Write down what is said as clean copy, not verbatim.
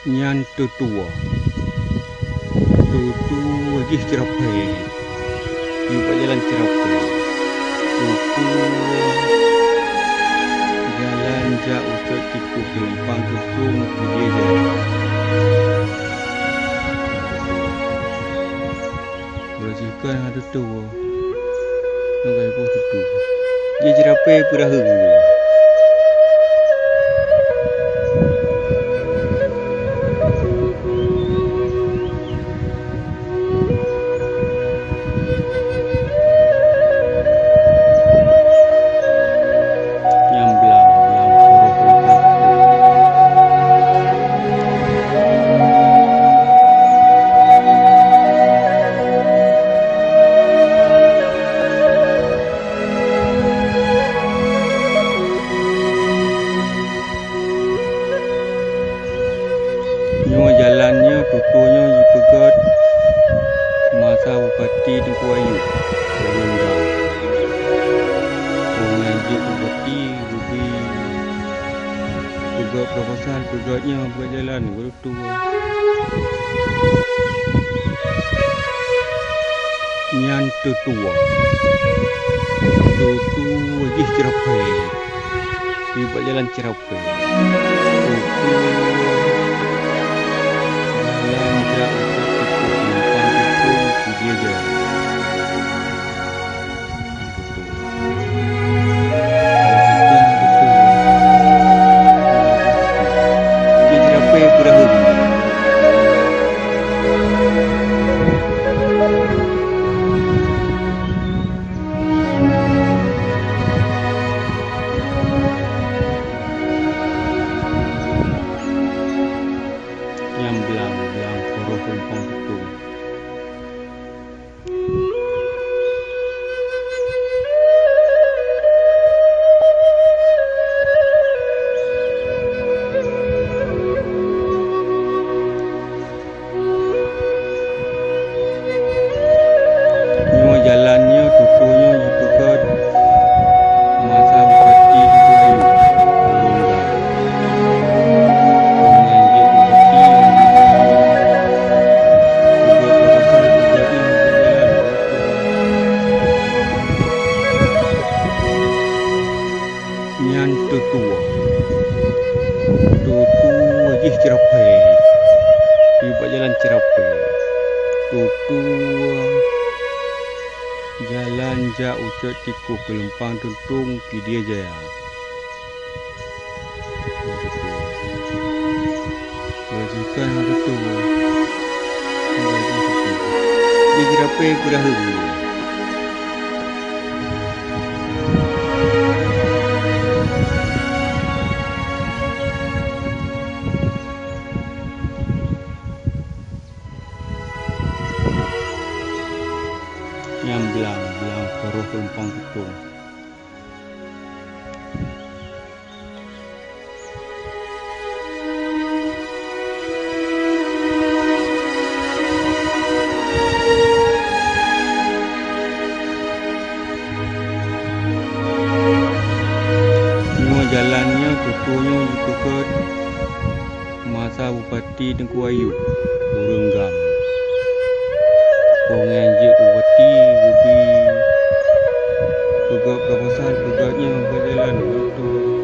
Nyan tutua lagi cerapai di jalan cerapai tutua jalan jauh ucap tipu kelempang tutung dia jalan berajikan ada tua nak ibu tutu dia cerapai purah hulu. Jalannya tutunya dipegat masa bupati Tengku Ayu Berundang mengajuk bupati lebih pegat proposal pegatnya buat jalan bertua Nyan tutua lagi cerapai di buat jalan cerapai dia je. Dia cerapai purah hulu. Yang belang poroh kelempang betul. Jalannya tutunya dipegat masa bupati Tengku Ayu Berundang mengajuk bupati pegat proposal pegatnya berjalan Nyan tutua lagi cerapai di buat jalan cerapai tutua jalan jauh ucap tiku kelempang tuntung Kidia Jaya. Berajikan ada tua dia cerapai purah hulu. Yang belang poroh kelempang betul. Jalannya tutunya dipegat masa bupati Tengku Ayu Berundang mengajuk bupati lebih pegat proposal pegatnya berjalan betul.